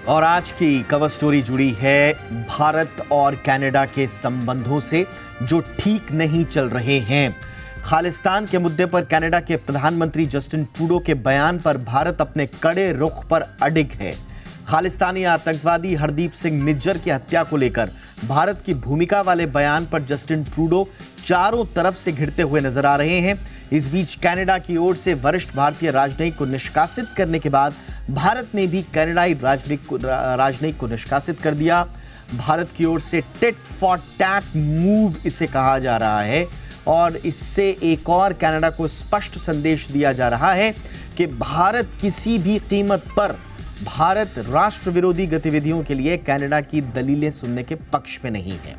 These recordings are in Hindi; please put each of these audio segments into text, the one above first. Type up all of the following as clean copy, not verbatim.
और आज की कवर स्टोरी जुड़ी है भारत और कनाडा के संबंधों से जो ठीक नहीं चल रहे हैं। खालिस्तान के मुद्दे पर कनाडा के प्रधानमंत्री जस्टिन ट्रूडो के बयान पर भारत अपने कड़े रुख पर अडिग है। खालिस्तानी आतंकवादी हरदीप सिंह निज्जर की हत्या को लेकर भारत की भूमिका वाले बयान पर जस्टिन ट्रूडो चारों तरफ से घिरते हुए नजर आ रहे हैं। इस बीच कनाडा की ओर से वरिष्ठ भारतीय राजनयिक को निष्कासित करने के बाद भारत ने भी कनाडाई राजनयिक को निष्कासित कर दिया। भारत की ओर से टिट फॉर टैट मूव इसे कहा जा रहा है और इससे एक और कनाडा को स्पष्ट संदेश दिया जा रहा है कि भारत किसी भी कीमत पर भारत राष्ट्र विरोधी गतिविधियों के लिए कनाडा की दलीलें सुनने के पक्ष में नहीं है।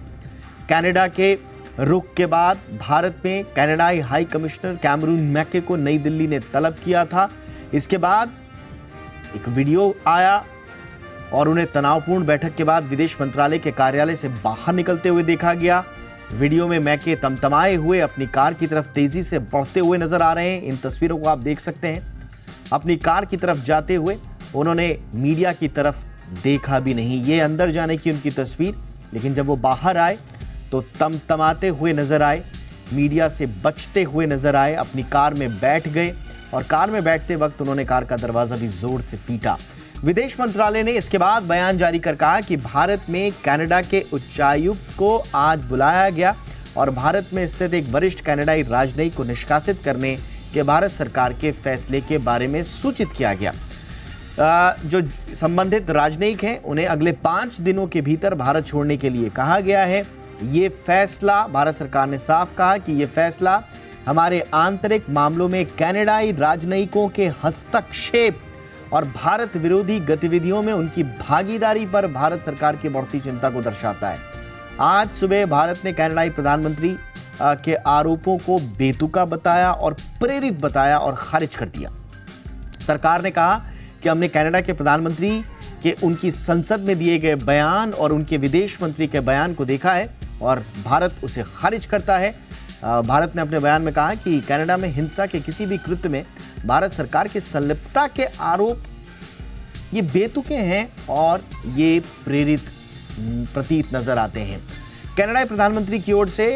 कनाडा के रुख के बाद भारत में कनाडाई हाई कमिश्नर कैमरून मैके को नई दिल्ली ने तलब किया था। इसके बाद एक वीडियो आया और उन्हें तनावपूर्ण बैठक के बाद विदेश मंत्रालय के कार्यालय से बाहर निकलते हुए देखा गया। वीडियो में मैके तमतमाए हुए अपनी कार की तरफ तेजी से बढ़ते हुए नजर आ रहे हैं। इन तस्वीरों को आप देख सकते हैं। अपनी कार की तरफ जाते हुए उन्होंने मीडिया की तरफ देखा भी नहीं। ये अंदर जाने की उनकी तस्वीर, लेकिन जब वो बाहर आए तो तमतमाते हुए नजर आए, मीडिया से बचते हुए नजर आए, अपनी कार में बैठ गए और कार में बैठते वक्त उन्होंने कार का दरवाजा भी जोर से पीटा। विदेश मंत्रालय ने इसके बाद बयान जारी कर कहा कि भारत में कनाडा के उच्चायुक्त को आज बुलाया गया और भारत में स्थित एक वरिष्ठ कनाडाई राजनयिक को निष्कासित करने के भारत सरकार के फैसले के बारे में सूचित किया गया। जो संबंधित राजनयिक हैं उन्हें अगले 5 दिनों के भीतर भारत छोड़ने के लिए कहा गया है। ये फैसला, भारत सरकार ने साफ कहा कि ये फैसला हमारे आंतरिक मामलों में कनाडाई राजनयिकों के हस्तक्षेप और भारत विरोधी गतिविधियों में उनकी भागीदारी पर भारत सरकार की बढ़ती चिंता को दर्शाता है। आज सुबह भारत ने कनाडाई प्रधानमंत्री के आरोपों को बेतुका बताया और प्रेरित बताया और खारिज कर दिया। सरकार ने कहा कि हमने कनाडा के प्रधानमंत्री के उनकी संसद में दिए गए बयान और उनके विदेश मंत्री के बयान को देखा है और भारत उसे खारिज करता है। भारत ने अपने बयान में कहा कि कनाडा में हिंसा के किसी भी कृत्य में भारत सरकार की संलिप्तता के आरोप ये बेतुके हैं और ये प्रेरित प्रतीत नजर आते हैं। कनाडाई प्रधानमंत्री की ओर से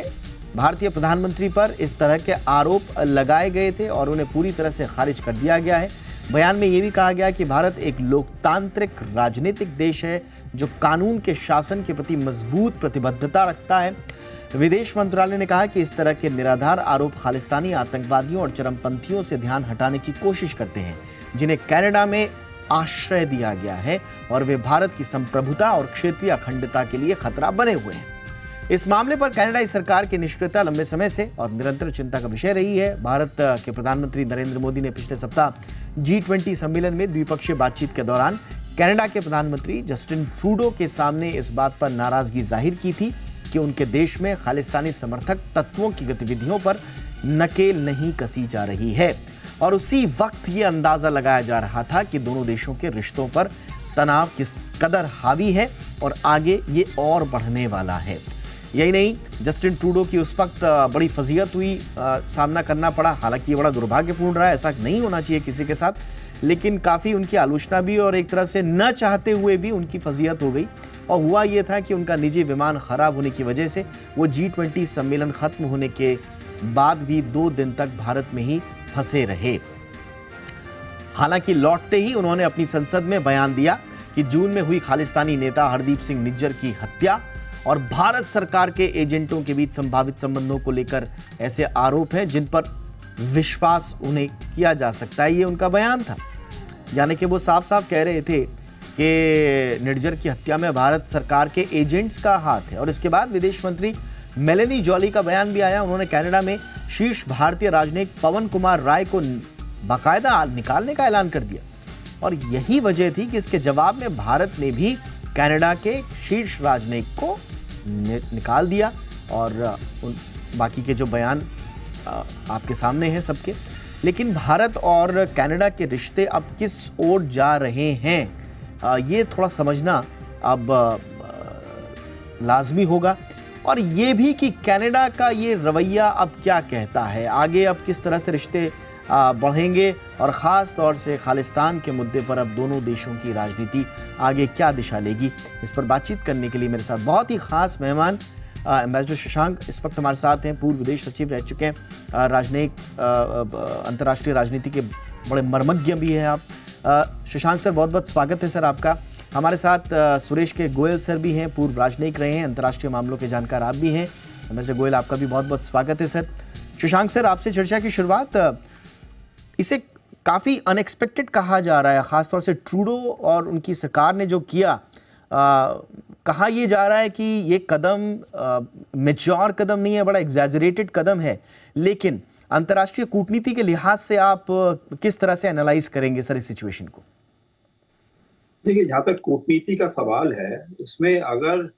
भारतीय प्रधानमंत्री पर इस तरह के आरोप लगाए गए थे और उन्हें पूरी तरह से खारिज कर दिया गया है। बयान में यह भी कहा गया कि भारत एक लोकतांत्रिक राजनीतिक देश है जो कानून के शासन के प्रति मजबूत प्रतिबद्धता रखता है। विदेश मंत्रालय ने कहा कि इस तरह के निराधार आरोप खालिस्तानी आतंकवादियों और चरमपंथियों से ध्यान हटाने की कोशिश करते हैं जिन्हें कनाडा में आश्रय दिया गया है और वे भारत की संप्रभुता और क्षेत्रीय अखंडता के लिए खतरा बने हुए हैं। इस मामले पर कनाडाई सरकार की निष्क्रियता लंबे समय से और निरंतर चिंता का विषय रही है। भारत के प्रधानमंत्री नरेंद्र मोदी ने पिछले सप्ताह G20 सम्मेलन में द्विपक्षीय बातचीत के दौरान कनाडा के प्रधानमंत्री जस्टिन ट्रूडो के सामने इस बात पर नाराजगी जाहिर की थी कि उनके देश में खालिस्तानी समर्थक तत्वों की गतिविधियों पर नकेल नहीं कसी जा रही है और उसी वक्त ये अंदाजा लगाया जा रहा था कि दोनों देशों के रिश्तों पर तनाव किस कदर हावी है और आगे ये और बढ़ने वाला है। यही नहीं, जस्टिन ट्रूडो की उस वक्त बड़ी फजीहत हुई, सामना करना पड़ा। हालांकि ये बड़ा दुर्भाग्यपूर्ण रहा, ऐसा नहीं होना चाहिए किसी के साथ, लेकिन काफ़ी उनकी आलोचना भी और एक तरह से न चाहते हुए भी उनकी फजीहत हो गई। और हुआ ये था कि उनका निजी विमान खराब होने की वजह से वो G20 सम्मेलन खत्म होने के बाद भी 2 दिन तक भारत में ही फंसे रहे। हालांकि लौटते ही उन्होंने अपनी संसद में बयान दिया कि जून में हुई खालिस्तानी नेता हरदीप सिंह निज्जर की हत्या और भारत सरकार के एजेंटों के बीच संभावित संबंधों को लेकर ऐसे आरोप हैं जिन पर विश्वास उन्हें किया जा सकता है। ये उनका बयान था, यानी कि वो साफ साफ कह रहे थे कि निज्जर की हत्या में भारत सरकार के एजेंट्स का हाथ है। और इसके बाद विदेश मंत्री मेलेनी जॉली का बयान भी आया। उन्होंने कनाडा में शीर्ष भारतीय राजनयिक पवन कुमार राय को बाकायदा निकालने का ऐलान कर दिया और यही वजह थी कि इसके जवाब में भारत ने भी कनाडा के शीर्ष राजनयिक को निकाल दिया और बाकी के जो बयान आपके सामने हैं सबके। लेकिन भारत और कनाडा के रिश्ते अब किस ओर जा रहे हैं ये थोड़ा समझना अब लाजमी होगा और ये भी कि कनाडा का ये रवैया अब क्या कहता है, आगे अब किस तरह से रिश्ते बढ़ेंगे और ख़ास तौर से खालिस्तान के मुद्दे पर अब दोनों देशों की राजनीति आगे क्या दिशा लेगी, इस पर बातचीत करने के लिए मेरे साथ बहुत ही ख़ास मेहमान एम्बेसडर शशांक इस वक्त हमारे साथ हैं। पूर्व विदेश सचिव रह चुके हैं, अंतर्राष्ट्रीय राजनीति के बड़े मर्मज्ञ भी हैं आप। शशांक सर, बहुत बहुत स्वागत है सर आपका। हमारे साथ सुरेश के गोयल सर भी हैं, पूर्व राजनयिक रहे हैं, अंतर्राष्ट्रीय मामलों के जानकार आप भी हैं। एम्बेसडर गोयल, आपका भी बहुत बहुत स्वागत है सर। शशांक सर, आपसे चर्चा की शुरुआत, इसे काफ़ी अनएक्सपेक्टेड कहा जा रहा है, ख़ासतौर से ट्रूडो और उनकी सरकार ने जो किया। कहा यह जा रहा है कि ये कदम मैच्योर कदम नहीं है, बड़ा एग्जैजरेटेड कदम है, लेकिन अंतर्राष्ट्रीय कूटनीति के लिहाज से आप किस तरह से एनालाइज करेंगे सर इस सिचुएशन को? देखिए, जहाँ तक कूटनीति का सवाल है, उसमें अगर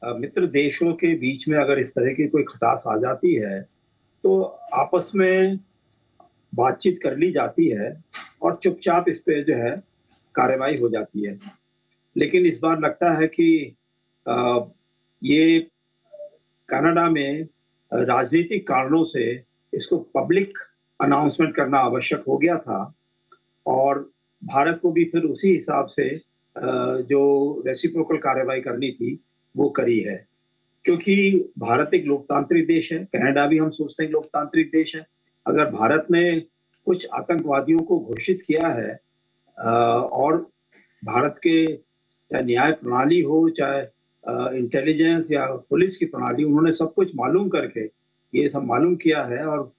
मित्र देशों के बीच में अगर इस तरह की कोई खटास आ जाती है तो आपस में बातचीत कर ली जाती है और चुपचाप इस पे जो है कार्रवाई हो जाती है। लेकिन इस बार लगता है कि ये कनाडा में राजनीतिक कारणों से इसको पब्लिक अनाउंसमेंट करना आवश्यक हो गया था और भारत को भी फिर उसी हिसाब से जो रेसिप्रोकल कार्रवाई करनी थी वो करी है। क्योंकि भारत एक लोकतांत्रिक देश है, कनाडा भी हम सोचते हैं लोकतांत्रिक देश है। अगर भारत ने कुछ आतंकवादियों को घोषित किया है और भारत के चाहे न्याय प्रणाली हो, चाहे इंटेलिजेंस या पुलिस की प्रणाली, उन्होंने सब कुछ मालूम करके ये सब मालूम किया है और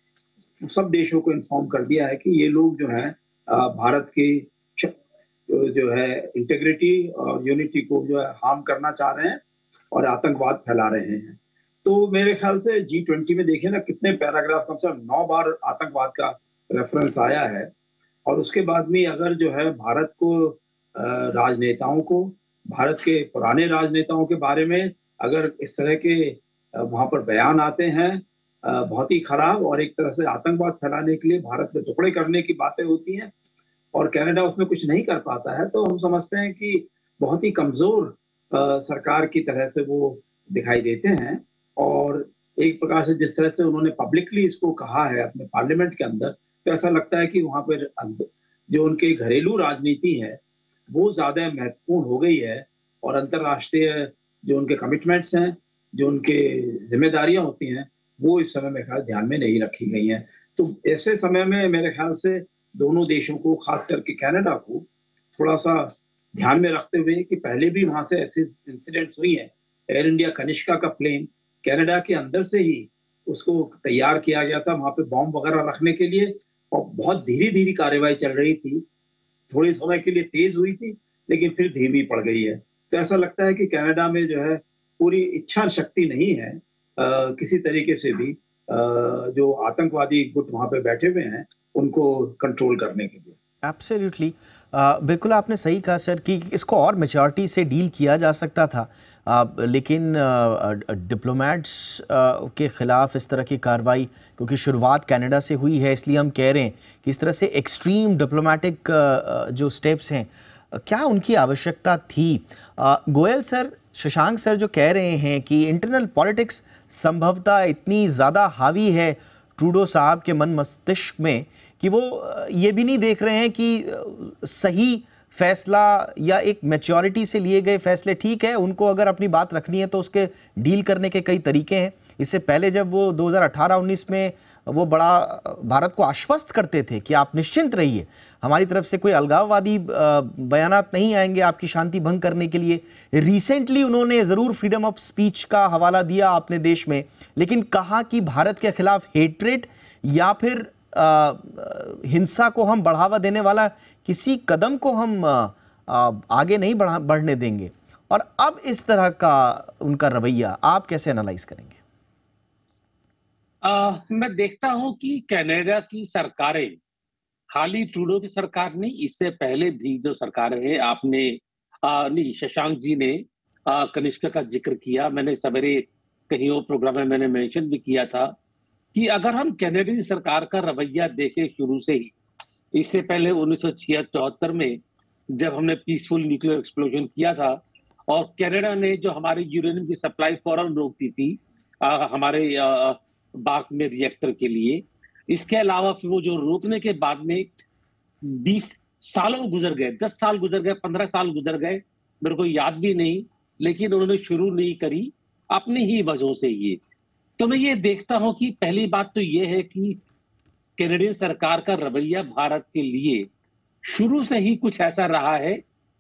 सब देशों को इन्फॉर्म कर दिया है कि ये लोग जो है भारत की जो है इंटीग्रिटी और यूनिटी को जो है हार्म करना चाह रहे हैं और आतंकवाद फैला रहे हैं। तो मेरे ख्याल से G20 में देखें ना, कितने पैराग्राफ, कम से कम 9 बार आतंकवाद का रेफरेंस आया है। और उसके बाद में अगर जो है भारत को राजनेताओं को, भारत के पुराने राजनेताओं के बारे में अगर इस तरह के वहां पर बयान आते हैं बहुत ही खराब और एक तरह से आतंकवाद फैलाने के लिए भारत के टुकड़े करने की बातें होती हैं और कनाडा उसमें कुछ नहीं कर पाता है, तो हम समझते हैं कि बहुत ही कमजोर सरकार की तरह से वो दिखाई देते हैं। और एक प्रकार से जिस तरह से उन्होंने पब्लिकली इसको कहा है अपने पार्लियामेंट के अंदर, तो ऐसा लगता है कि वहां पर जो उनके घरेलू राजनीति है वो ज्यादा महत्वपूर्ण हो गई है और अंतर्राष्ट्रीय जो उनके कमिटमेंट्स हैं, जो उनके जिम्मेदारियां होती हैं, वो इस समय मेरे ख्याल ध्यान में नहीं रखी गई हैं। तो ऐसे समय में मेरे ख्याल से दोनों देशों को, खास करके कनाडा को, थोड़ा सा ध्यान में रखते हुए कि पहले भी वहां से ऐसे इंसिडेंट्स हुई हैं। एयर इंडिया कनिष्का का प्लेन कनाडा के अंदर से ही उसको तैयार किया गया था वहां पे बॉम्ब वगैरह रखने के लिए और बहुत धीरे धीरे कार्रवाई चल रही थी, थोड़े समय के लिए तेज हुई थी लेकिन फिर धीमी पड़ गई है। तो ऐसा लगता है कि कनाडा में जो है पूरी इच्छा शक्ति नहीं है किसी तरीके से भी जो आतंकवादी गुट वहां पे बैठे हुए हैं उनको कंट्रोल करने के लिए। एब्सोल्युटली, बिल्कुल आपने सही कहा सर कि इसको और मैच्योरिटी से डील किया जा सकता था, लेकिन डिप्लोमेट्स के ख़िलाफ़ इस तरह की कार्रवाई, क्योंकि शुरुआत कनाडा से हुई है, इसलिए हम कह रहे हैं कि इस तरह से एक्सट्रीम डिप्लोमेटिक जो स्टेप्स हैं, क्या उनकी आवश्यकता थी? गोयल सर, शशांक सर जो कह रहे हैं कि इंटरनल पॉलिटिक्स संभवतः इतनी ज़्यादा हावी है ट्रूडो साहब के मन मस्तिष्क में कि वो ये भी नहीं देख रहे हैं कि सही फैसला या एक मैच्योरिटी से लिए गए फैसले ठीक है, उनको अगर अपनी बात रखनी है तो उसके डील करने के कई तरीके हैं। इससे पहले जब वो 2018-19 में वो बड़ा भारत को आश्वस्त करते थे कि आप निश्चिंत रहिए, हमारी तरफ से कोई अलगाववादी बयानात नहीं आएंगे आपकी शांति भंग करने के लिए। रिसेंटली उन्होंने ज़रूर फ्रीडम ऑफ स्पीच का हवाला दिया अपने देश में, लेकिन कहा कि भारत के खिलाफ हेट्रेड या फिर हिंसा को हम बढ़ावा देने वाला किसी कदम को हम आगे नहीं बढ़ने देंगे। और अब इस तरह का उनका रवैया आप कैसे एनालाइज करेंगे? मैं देखता हूं कि कनाडा की सरकारें, खाली ट्रूडो की सरकार नहीं, इससे पहले भी जो सरकारें हैं, आपने नहीं, शशांक जी ने कनिष्का का जिक्र किया, मैंने सवेरे कहीं और प्रोग्राम में मैंने मेंशन भी किया था कि अगर हम कनाडाई सरकार का रवैया देखें शुरू से ही, इससे पहले 1976 में जब हमने पीसफुल न्यूक्लियर एक्सप्लोजन किया था और कनाडा ने जो हमारे यूरेनियम की सप्लाई फौरन रोक दी थी हमारे बाग में रिएक्टर के लिए, इसके अलावा फिर वो जो रोकने के बाद में 20 सालों गुजर गए, 10 साल गुजर गए, 15 साल गुजर गए, मेरे को याद भी नहीं, लेकिन उन्होंने शुरू नहीं करी अपनी ही वजहों से ये। तो मैं ये देखता हूं कि पहली बात तो ये है कि कैनेडियन सरकार का रवैया भारत के लिए शुरू से ही कुछ ऐसा रहा है,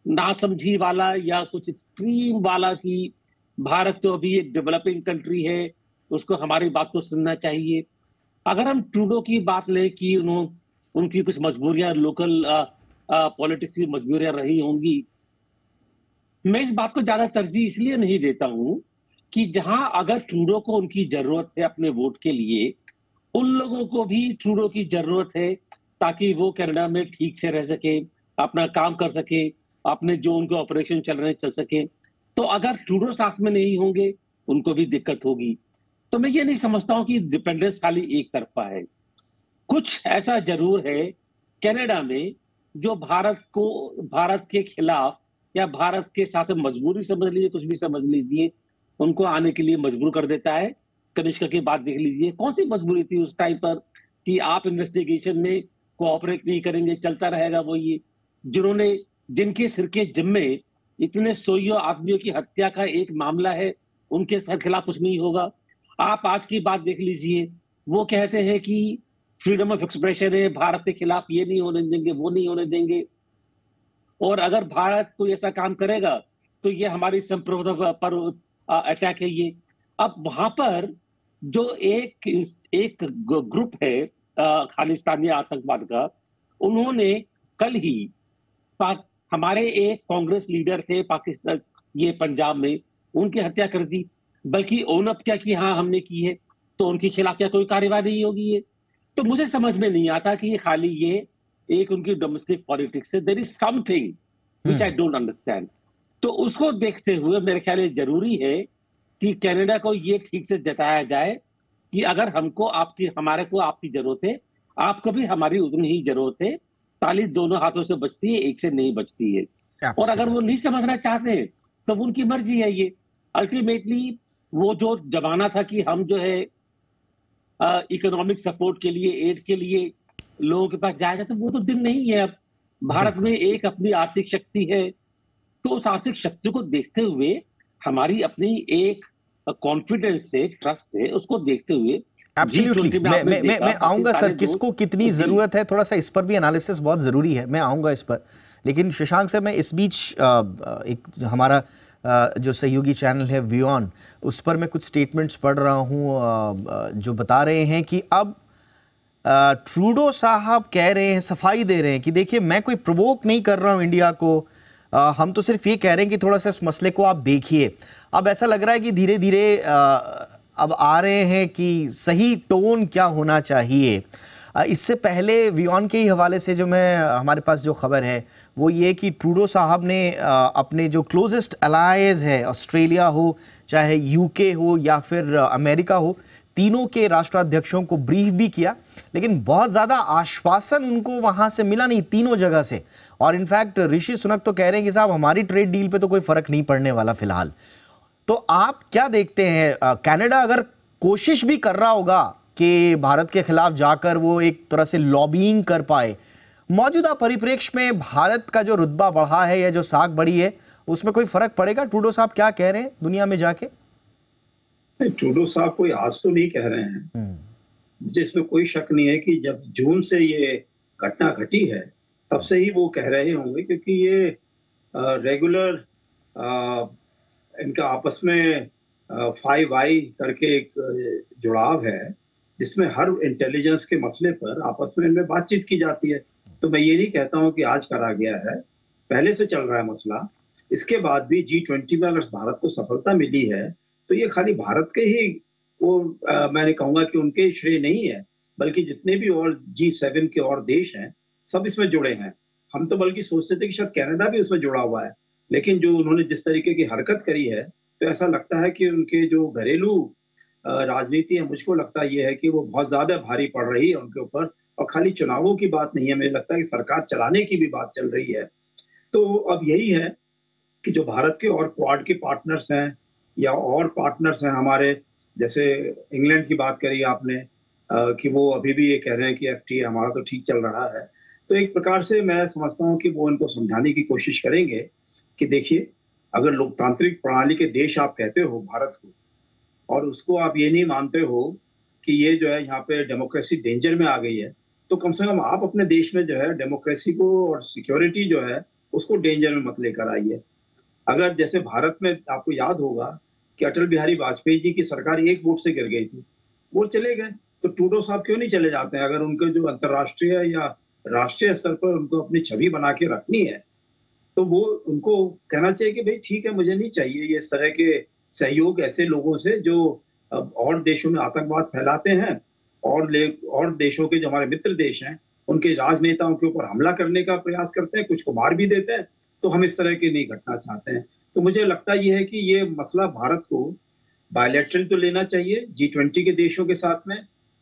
नासमझी वाला या कुछ एक्सट्रीम वाला, कि भारत तो अभी एक डेवलपिंग कंट्री है, उसको हमारी बात को सुनना चाहिए। अगर हम ट्रूडो की बात लें कि उनकी कुछ मजबूरियां, लोकल पॉलिटिक्स की मजबूरियां रही होंगी, मैं इस बात को ज्यादा तरजीह इसलिए नहीं देता हूं कि जहां अगर ट्रूडो को उनकी जरूरत है अपने वोट के लिए, उन लोगों को भी ट्रूडो की जरूरत है ताकि वो कनाडा में ठीक से रह सके, अपना काम कर सके, अपने जो उनके ऑपरेशन चल रहे हैं चल सके। तो अगर ट्रूडो साथ में नहीं होंगे, उनको भी दिक्कत होगी। तो मैं ये नहीं समझता हूं कि डिपेंडेंस खाली एक तरफा है। कुछ ऐसा जरूर है कनाडा में जो भारत के खिलाफ या भारत के साथ मजबूरी समझ लीजिए, कुछ भी समझ लीजिए, उनको आने के लिए मजबूर कर देता है। कनिष्का की बात देख लीजिए, कौन सी मजबूरी थी उस टाइम पर कि आप इन्वेस्टिगेशन में कोऑपरेट नहीं करेंगे, चलता रहेगा वो ये, जिनके सिर के जिम्मे इतने सोइयों आदमियों की हत्या का एक मामला है, उनके खिलाफ कुछ नहीं होगा। आप आज की बात देख लीजिए, वो कहते हैं कि फ्रीडम ऑफ एक्सप्रेशन है, भारत के खिलाफ ये नहीं होने देंगे, वो नहीं होने देंगे, और अगर भारत कोई ऐसा काम करेगा तो ये हमारी संप्रभुता पर अटैक है ये। अब वहां पर जो एक ग्रुप है खालिस्तानी आतंकवाद का, उन्होंने कल ही हमारे एक कांग्रेस लीडर थे पाकिस्तान, ये पंजाब में, उनकी हत्या कर दी, बल्कि ओन अप क्या कि हाँ हमने की है, तो उनके खिलाफ क्या कोई कार्रवाई नहीं होगी ये? तो मुझे समझ में नहीं आता कि ये खाली ये एक उनकी डोमेस्टिक पॉलिटिक्स है, there is something which I don't understand. तो उसको देखते हुए मेरे ख्याल में जरूरी है कि कनाडा को ये ठीक से जताया जाए कि अगर हमारे को आपकी जरूरत है, आपको भी हमारी उतनी ही जरूरत है। ताली दोनों हाथों से बजती है, एक से नहीं बजती है। और अगर वो नहीं समझना चाहते हैं तो उनकी मर्जी है ये। अल्टीमेटली वो जो जमाना था कि हम जो है इकोनॉमिक सपोर्ट के लिए, एड के लिए लोगों के पास जाएगा, तो वो तो दिन नहीं है। अब भारत में एक अपनी आर्थिक शक्ति है, तो उस आर्थिक शक्ति को देखते हुए हमारी अपनी एक कॉन्फिडेंस से, ट्रस्ट है, उसको देखते हुए एब्सोल्युटली मैं आऊंगा सर, किसको कितनी जरूरत है, थोड़ा सा इस पर भी एनालिसिस बहुत जरूरी है, मैं आऊंगा इस पर। लेकिन शशांक से मैं इस बीच एक हमारा जो सहयोगी चैनल है वियॉन, उस पर मैं कुछ स्टेटमेंट्स पढ़ रहा हूं जो बता रहे हैं कि अब ट्रूडो साहब कह रहे हैं, सफाई दे रहे हैं कि देखिए मैं कोई प्रोवोक नहीं कर रहा हूं इंडिया को, हम तो सिर्फ ये कह रहे हैं कि थोड़ा सा इस मसले को आप देखिए। अब ऐसा लग रहा है कि धीरे धीरे अब आ रहे हैं कि सही टोन क्या होना चाहिए। इससे पहले वियॉन के ही हवाले से जो हमारे पास जो खबर है वो ये कि ट्रूडो साहब ने अपने जो क्लोजेस्ट अलाइज है, ऑस्ट्रेलिया हो, चाहे यूके हो या फिर अमेरिका हो, तीनों के राष्ट्राध्यक्षों को ब्रीफ भी किया, लेकिन बहुत ज़्यादा आश्वासन उनको वहाँ से मिला नहीं, तीनों जगह से। और इनफैक्ट ऋषि सुनक तो कह रहे हैं कि साहब हमारी ट्रेड डील पे तो कोई फ़र्क नहीं पड़ने वाला फिलहाल। तो आप क्या देखते हैं, कनाडा अगर कोशिश भी कर रहा होगा कि भारत के खिलाफ जाकर वो एक तरह से लॉबिंग कर पाए, मौजूदा परिप्रेक्ष्य में भारत का जो रुतबा बढ़ा है या जो साख बढ़ी है, उसमें कोई फ़र्क पड़ेगा? ट्रूडो साहब क्या कह रहे हैं दुनिया में जाके? ट्रूडो साहब कोई आज तो नहीं कह रहे हैं, मुझे इसमें कोई शक नहीं है कि जब जून से ये घटना घटी है तब से ही वो कह रहे होंगे, क्योंकि ये रेगुलर इनका आपस में 5i करके एक जुड़ाव है जिसमें हर इंटेलिजेंस के मसले पर आपस में इनमें बातचीत की जाती है। तो मैं ये नहीं कहता हूँ कि आज करा गया है, पहले से चल रहा है मसला। इसके बाद भी G20 में अगर भारत को सफलता मिली है तो ये खाली भारत के ही मैंने कहूँगा कि उनके श्रेय नहीं है, बल्कि जितने भी और G7 के और देश हैं सब इसमें जुड़े हैं। हम तो बल्कि सोचते थे कि शायद कनाडा भी उसमें जुड़ा हुआ है, लेकिन जो उन्होंने जिस तरीके की हरकत करी है तो ऐसा लगता है कि उनके जो घरेलू राजनीति है, मुझको लगता है ये है कि वो बहुत ज्यादा भारी पड़ रही है उनके ऊपर। और खाली चुनावों की बात नहीं है, मुझे लगता है कि सरकार चलाने की भी बात चल रही है। तो अब यही है कि जो भारत के और क्वाड के पार्टनर्स हैं या और पार्टनर्स हैं हमारे, जैसे इंग्लैंड की बात करी आपने, कि वो अभी भी ये कह रहे हैं कि FTA हमारा तो ठीक चल रहा है। तो एक प्रकार से मैं समझता हूँ कि वो इनको समझाने की कोशिश करेंगे कि देखिए, अगर लोकतांत्रिक प्रणाली के देश आप कहते हो भारत को, और उसको आप ये नहीं मानते हो कि ये जो है यहाँ पे डेमोक्रेसी डेंजर में आ गई है, तो कम से कम आप अपने देश में जो है डेमोक्रेसी को और सिक्योरिटी जो है उसको डेंजर में मत लेकर आइए। अगर जैसे भारत में आपको याद होगा कि अटल बिहारी वाजपेयी जी की सरकार एक वोट से गिर गई थी, वो चले गए, तो ट्रूडो साहब क्यों नहीं चले जाते हैं? अगर उनके जो अंतर्राष्ट्रीय या राष्ट्रीय स्तर पर उनको अपनी छवि बना के रखनी है, तो वो उनको कहना चाहिए कि भाई ठीक है, मुझे नहीं चाहिए ये इस तरह के सहयोग ऐसे लोगों से जो और देशों में आतंकवाद फैलाते हैं, और देशों के जो हमारे मित्र देश हैं उनके राजनेताओं के ऊपर हमला करने का प्रयास करते हैं, कुछ को मार भी देते हैं। तो हम इस तरह के नहीं घटना चाहते हैं। तो मुझे लगता ये है कि ये मसला भारत को बायलैटरल तो लेना चाहिए G20 के देशों के साथ में,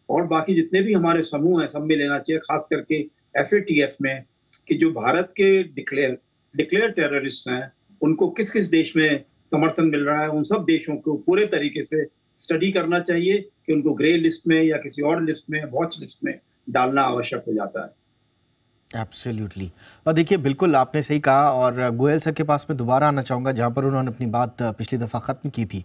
और बाकी जितने भी हमारे समूह हैं सब में लेना चाहिए, खास करके FATF में, कि जो भारत के डिक्लेयर टेररिस्ट हैं उनको किस किस देश में समर्थन मिल रहा है, उन सब देशों को पूरे तरीके से स्टडी करना चाहिए कि उनको ग्रे लिस्ट में या किसी और लिस्ट में, वॉच लिस्ट में डालना आवश्यक हो जाता है। एब्सोल्युटली। और देखिए, बिल्कुल आपने सही कहा, और गोयल सर के पास मैं दोबारा आना चाहूँगा जहाँ पर उन्होंने अपनी बात पिछली दफ़ा ख़त्म की थी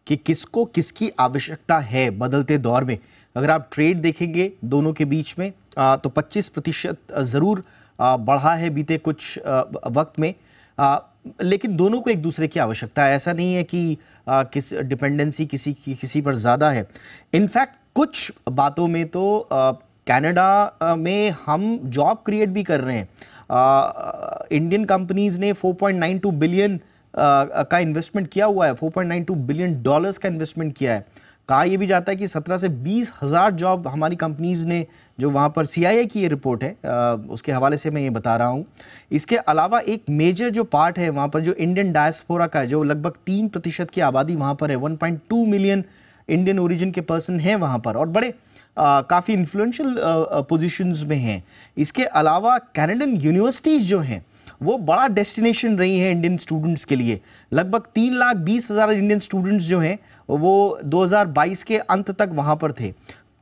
कि किसको किसकी आवश्यकता है बदलते दौर में। अगर आप ट्रेड देखेंगे दोनों के बीच में तो 25% ज़रूर बढ़ा है बीते कुछ वक्त में, लेकिन दोनों को एक दूसरे की आवश्यकता है। ऐसा नहीं है कि किस डिपेंडेंसी किसी पर ज़्यादा है। इनफैक्ट कुछ बातों में तो कनाडा में हम जॉब क्रिएट भी कर रहे हैं। इंडियन कंपनीज़ ने 4.92 बिलियन का इन्वेस्टमेंट किया हुआ है, $4.92 बिलियन का इन्वेस्टमेंट किया है। कहा यह भी जाता है कि 17 से 20 हज़ार जॉब हमारी कंपनीज़ ने, जो वहाँ पर CIA की ये रिपोर्ट है उसके हवाले से मैं ये बता रहा हूँ। इसके अलावा एक मेजर जो पार्ट है वहाँ पर जो इंडियन डायस्पोरा का है, जो लगभग 3% की आबादी वहाँ पर है, 1.2 मिलियन इंडियन ओरिजिन के पर्सन हैं वहाँ पर, और बड़े काफ़ी इन्फ्लुएंशियल पोजीशंस में हैं। इसके अलावा कैनेडियन यूनिवर्सिटीज़ जो हैं वो बड़ा डेस्टिनेशन रही है इंडियन स्टूडेंट्स के लिए। लगभग 3,20,000 इंडियन स्टूडेंट्स जो हैं वो 2022 के अंत तक वहाँ पर थे।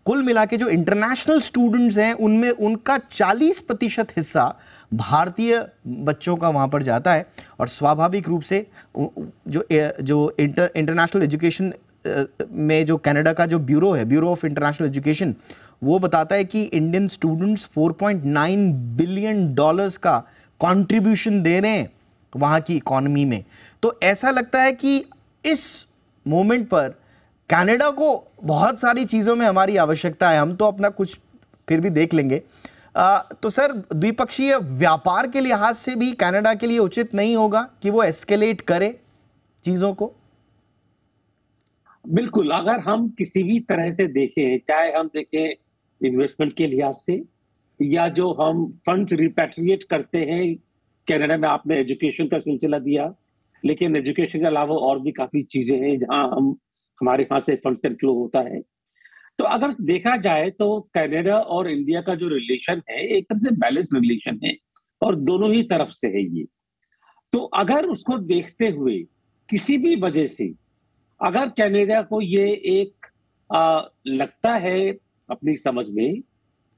कुल मिला के जो इंटरनेशनल स्टूडेंट्स हैं उनमें उनका 40% हिस्सा भारतीय बच्चों का वहाँ पर जाता है। और स्वाभाविक रूप से जो इंटरनेशनल एजुकेशन में जो कनाडा का जो ब्यूरो है, ब्यूरो ऑफ इंटरनेशनल एजुकेशन, वो बताता है कि इंडियन स्टूडेंट्स $4.9 बिलियन का कंट्रीब्यूशन दे रहे हैं वहाँ की इकॉनमी में। तो ऐसा लगता है कि इस मोमेंट पर कनाडा को बहुत सारी चीज़ों में हमारी आवश्यकता है। हम तो अपना कुछ फिर भी देख लेंगे। तो सर, द्विपक्षीय व्यापार के लिहाज से भी कनाडा के लिए उचित नहीं होगा कि वो एस्केलेट करे चीज़ों को? बिल्कुल, अगर हम किसी भी तरह से देखें, चाहे हम देखें इन्वेस्टमेंट के लिहाज से या जो हम फंड्स रिपैट्रिएट करते हैं कनाडा में, आपने एजुकेशन का सिलसिला दिया, लेकिन एजुकेशन के अलावा और भी काफी चीजें हैं जहां हमारे यहाँ से फंड्स का फ्लो होता है। तो अगर देखा जाए तो कनाडा और इंडिया का जो रिलेशन है एक तरह से बैलेंस रिलेशन है, और दोनों ही तरफ से है ये। तो अगर उसको देखते हुए किसी भी वजह से अगर कनाडा को ये एक लगता है अपनी समझ में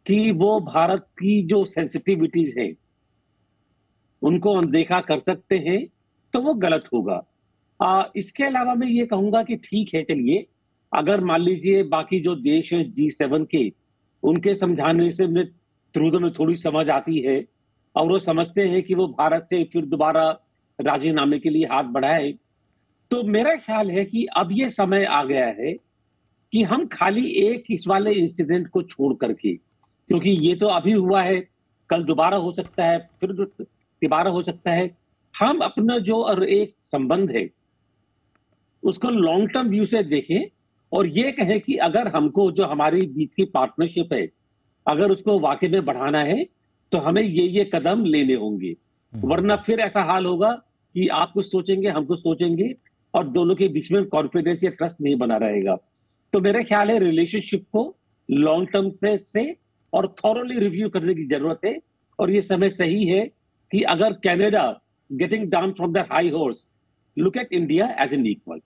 कि वो भारत की जो सेंसिटिविटीज है उनको अनदेखा कर सकते हैं, तो वो गलत होगा। इसके अलावा मैं ये कहूंगा कि ठीक है, चलिए अगर मान लीजिए बाकी जो देश हैं G7 के, उनके समझाने से ट्रूडो में थोड़ी समझ आती है और वो समझते हैं कि वो भारत से फिर दोबारा राजीनामे के लिए हाथ बढ़ाए, तो मेरा ख्याल है कि अब ये समय आ गया है कि हम खाली एक इस वाले इंसिडेंट को छोड़ करके, क्योंकि ये तो अभी हुआ है, कल दोबारा हो सकता है, फिर दोबारा हो सकता है, हम अपना जो एक संबंध है उसको लॉन्ग टर्म व्यू से देखें और ये कहें कि अगर हमको जो हमारी बीच की पार्टनरशिप है अगर उसको वाकई में बढ़ाना है तो हमें ये कदम लेने होंगे, वरना फिर ऐसा हाल होगा कि आप कुछ सोचेंगे, हम कुछ सोचेंगे और दोनों के बीच में कॉन्फिडेंस या ट्रस्ट नहीं बना रहेगा। तो मेरा ख्याल है रिलेशनशिप को लॉन्ग टर्म से और थॉरोली रिव्यू करने की जरूरत है, और ये समय सही है कि अगर Canada getting down from the high horse look at India as an equal.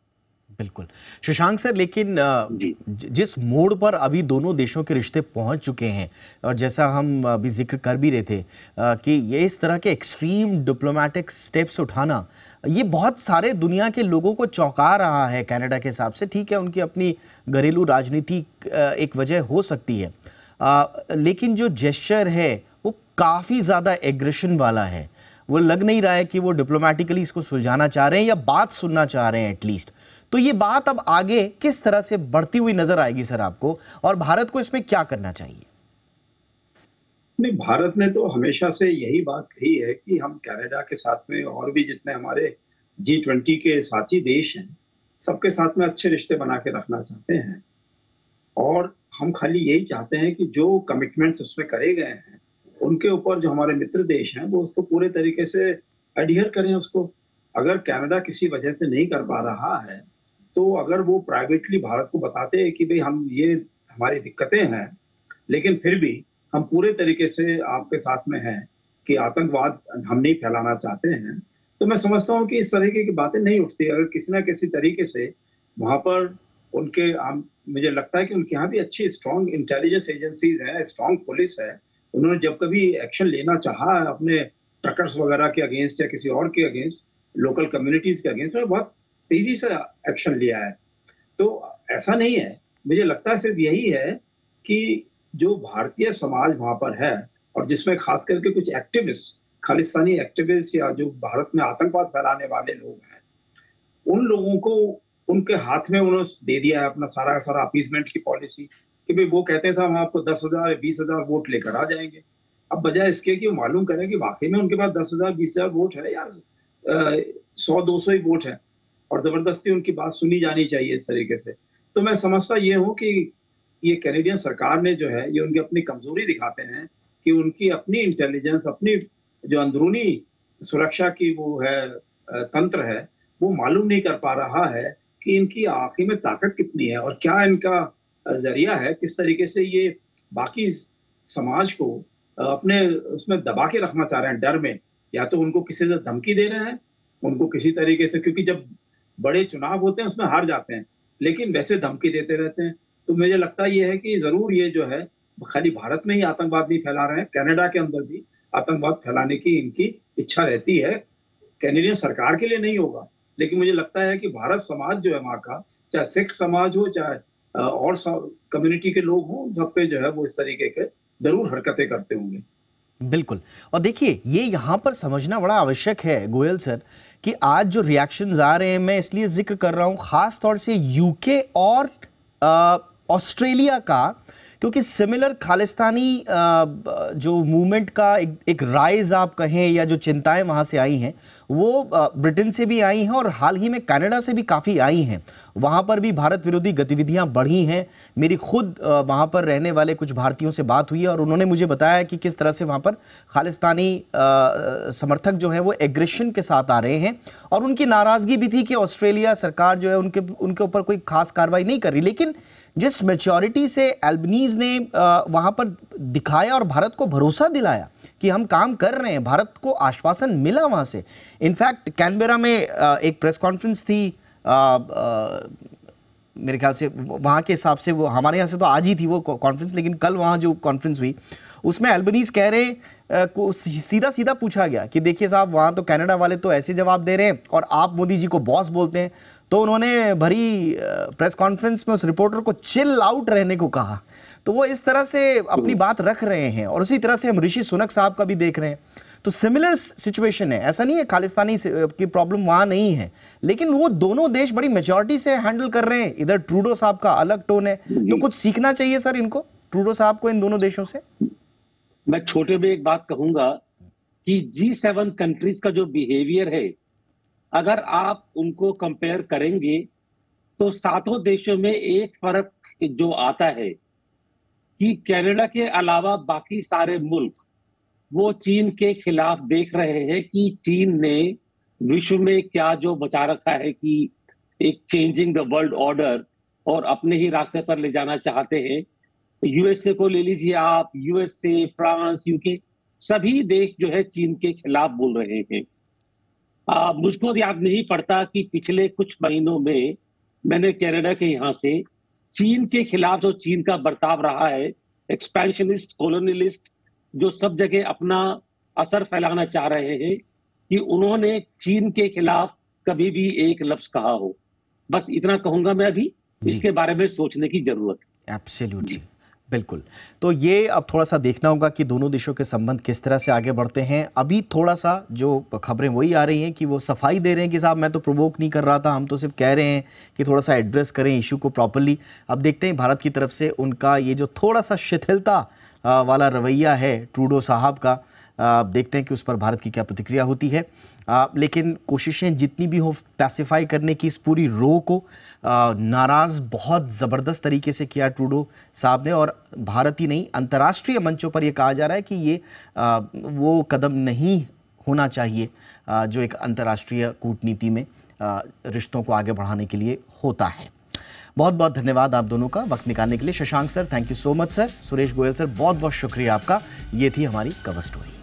बिल्कुल शशांक सर, लेकिन जी। जिस मोड़ पर अभी दोनों देशों के रिश्ते पहुंच चुके हैं, और जैसा हम अभी जिक्र कर भी रहे थे कि ये इस तरह के एक्सट्रीम डिप्लोमेटिक स्टेप्स उठाना, ये बहुत सारे दुनिया के लोगों को चौंका रहा है कनाडा के हिसाब से। ठीक है, उनकी अपनी घरेलू राजनीति एक वजह हो सकती है, लेकिन जो जेस्चर है वो काफ़ी ज़्यादा एग्रेशन वाला है। वो लग नहीं रहा है कि वो डिप्लोमेटिकली इसको सुलझाना चाह रहे हैं या बात सुनना चाह रहे हैं एटलीस्ट। तो ये बात अब आगे किस तरह से बढ़ती हुई नजर आएगी सर आपको, और भारत को इसमें क्या करना चाहिए? नहीं, भारत ने तो हमेशा से यही बात कही है कि हम कनाडा के साथ में और भी जितने हमारे G20 के साथी देश हैं, सबके साथ में अच्छे रिश्ते बना के रखना चाहते हैं। और हम खाली यही चाहते हैं कि जो कमिटमेंट्स उसमें करे गए हैं, उनके ऊपर जो हमारे मित्र देश हैं वो उसको पूरे तरीके से एडहियर करें उसको। अगर कनाडा किसी वजह से नहीं कर पा रहा है, तो अगर वो प्राइवेटली भारत को बताते हैं कि भाई हम ये हमारी दिक्कतें हैं, लेकिन फिर भी हम पूरे तरीके से आपके साथ में हैं कि आतंकवाद हम नहीं फैलाना चाहते हैं, तो मैं समझता हूँ कि इस तरीके की बातें नहीं उठती। अगर किसी ना किसी तरीके से वहां पर उनके मुझे लगता है कि उनके यहाँ भी अच्छी स्ट्रॉन्ग इंटेलिजेंस एजेंसीज हैं, स्ट्रॉन्ग पुलिस है। उन्होंने जब कभी एक्शन लेना चाहा अपने ट्रकर्स वगैरह के अगेंस्ट या किसी और के अगेंस्ट, लोकल कम्युनिटीज के अगेंस्ट, उन्होंने बहुत तेजी से एक्शन लिया है। तो ऐसा नहीं है, मुझे लगता है सिर्फ यही है कि जो भारतीय समाज वहां पर है, और जिसमें खास करके कुछ एक्टिविस्ट, खालिस्तानी एक्टिविस्ट या जो भारत में आतंकवाद फैलाने वाले लोग हैं, उन लोगों को उनके हाथ में उन्होंने दे दिया है अपना सारा का सारा अपीजमेंट की पॉलिसी कि भाई वो कहते हैं हम आपको 10,000 या 20,000 वोट लेकर आ जाएंगे। अब बजाय इसके कि वो मालूम करें कि वाकई में उनके पास 10,000 20,000 वोट है या 100-200 ही वोट है, और जबरदस्ती उनकी बात सुनी जानी चाहिए इस तरीके से। तो मैं समझता ये हूँ कि ये कैनेडियन सरकार ने जो है, ये उनकी अपनी कमजोरी दिखाते हैं कि उनकी अपनी इंटेलिजेंस, अपनी जो अंदरूनी सुरक्षा की वो है तंत्र है, वो मालूम नहीं कर पा रहा है कि इनकी आखिर में ताकत कितनी है और क्या इनका जरिया है, किस तरीके से ये बाकी समाज को अपने उसमें दबा के रखना चाह रहे हैं डर में। या तो उनको किसी से धमकी दे रहे हैं, उनको किसी तरीके से, क्योंकि जब बड़े चुनाव होते हैं उसमें हार जाते हैं, लेकिन वैसे धमकी देते रहते हैं। तो मुझे लगता ये है कि जरूर ये जो है खाली भारत में ही आतंकवाद नहीं फैला रहे हैं, कनाडा के अंदर भी आतंकवाद फैलाने की इनकी इच्छा रहती है। कैनेडियन सरकार के लिए नहीं होगा, लेकिन मुझे लगता है कि भारत समाज जो है वहाँ का, चाहे सिख समाज हो, चाहे और कम्युनिटी के लोग हों, सब पे जो है वो इस तरीके के जरूर हरकतें करते होंगे। बिल्कुल। और देखिए, ये यहाँ पर समझना बड़ा आवश्यक है गोयल सर कि आज जो रिएक्शंस आ रहे हैं, मैं इसलिए जिक्र कर रहा हूँ खास तौर से यूके और ऑस्ट्रेलिया का, क्योंकि सिमिलर खालिस्तानी जो मूवमेंट का एक राइज आप कहें या जो चिंताएं वहाँ से आई हैं, वो ब्रिटेन से भी आई हैं और हाल ही में कनाडा से भी काफ़ी आई हैं। वहाँ पर भी भारत विरोधी गतिविधियाँ बढ़ी हैं। मेरी खुद वहाँ पर रहने वाले कुछ भारतीयों से बात हुई है और उन्होंने मुझे बताया कि किस तरह से वहाँ पर खालिस्तानी समर्थक जो है वो एग्रेशन के साथ आ रहे हैं, और उनकी नाराज़गी भी थी कि ऑस्ट्रेलिया सरकार जो है उनके ऊपर कोई खास कार्रवाई नहीं कर रही। लेकिन जिस मैच्योरिटी से एल्बनीज ने वहाँ पर दिखाया और भारत को भरोसा दिलाया कि हम काम कर रहे हैं, भारत को आश्वासन मिला वहाँ से। इनफैक्ट कैनबेरा में एक प्रेस कॉन्फ्रेंस थी, मेरे ख्याल से वहाँ के हिसाब से, वो हमारे यहाँ से तो आज ही थी वो कॉन्फ्रेंस, लेकिन कल वहाँ जो कॉन्फ्रेंस हुई उसमें एल्बनीज कह रहे को सीधा सीधा पूछा गया कि देखिए साहब, वहाँ तो कनाडा वाले तो ऐसे जवाब दे रहे हैं और आप मोदी जी को बॉस बोलते हैं। तो उन्होंने भरी प्रेस कॉन्फ्रेंस में उस रिपोर्टर को चिल आउट रहने को कहा। तो वो इस तरह से अपनी बात रख रहे हैं, और उसी तरह से हम ऋषि सुनक साहब का भी देख रहे हैं। तो सिमिलर सिचुएशन है, ऐसा नहीं है खालिस्तानी की प्रॉब्लम वहाँ नहीं है, लेकिन वो दोनों देश बड़ी मेजॉरिटी से हैंडल कर रहे हैं। इधर ट्रूडो साहब का अलग टोन है, तो कुछ सीखना चाहिए सर इनको, ट्रूडो साहब को, इन दोनों देशों से। मैं छोटे में एक बात कहूंगा कि G7 कंट्रीज का जो बिहेवियर है, अगर आप उनको कंपेयर करेंगे तो सातों देशों में एक फर्क जो आता है कि कनाडा के अलावा बाकी सारे मुल्क वो चीन के खिलाफ देख रहे हैं कि चीन ने विश्व में क्या जो बचा रखा है कि एक चेंजिंग द वर्ल्ड ऑर्डर और अपने ही रास्ते पर ले जाना चाहते हैं। यूएसए को ले लीजिए आप, यूएसए, फ्रांस, यूके, सभी देश जो है चीन के खिलाफ बोल रहे हैं। मुझको याद नहीं पड़ता कि पिछले कुछ महीनों में मैंने कनाडा के यहाँ से चीन के खिलाफ जो चीन का बर्ताव रहा है, एक्सपेंशनिस्ट, कॉलोनियलिस्ट, जो सब जगह अपना असर फैलाना चाह रहे हैं, कि उन्होंने चीन के खिलाफ कभी भी एक लफ्ज कहा हो। बस इतना कहूंगा मैं अभी, इसके बारे में सोचने की जरूरत है। एब्सोल्युटली, बिल्कुल। तो ये अब थोड़ा सा देखना होगा कि दोनों देशों के संबंध किस तरह से आगे बढ़ते हैं। अभी थोड़ा सा जो खबरें वही आ रही हैं कि वो सफाई दे रहे हैं कि साहब मैं तो प्रोवोक नहीं कर रहा था, हम तो सिर्फ कह रहे हैं कि थोड़ा सा एड्रेस करें इशू को प्रॉपरली। अब देखते हैं भारत की तरफ से उनका ये जो थोड़ा सा शिथिलता वाला रवैया है ट्रूडो साहब का, देखते हैं कि उस पर भारत की क्या प्रतिक्रिया होती है। लेकिन कोशिशें जितनी भी हो पैसिफाई करने की इस पूरी रो को नाराज़ बहुत ज़बरदस्त तरीके से किया ट्रूडो साहब ने, और भारत ही नहीं अंतर्राष्ट्रीय मंचों पर यह कहा जा रहा है कि ये वो कदम नहीं होना चाहिए जो एक अंतर्राष्ट्रीय कूटनीति में रिश्तों को आगे बढ़ाने के लिए होता है। बहुत बहुत धन्यवाद आप दोनों का वक्त निकालने के लिए। Shashank sir, thank you so much sir. Suresh Goyal sir, बहुत बहुत शुक्रिया आपका। ये थी हमारी कवर स्टोरी।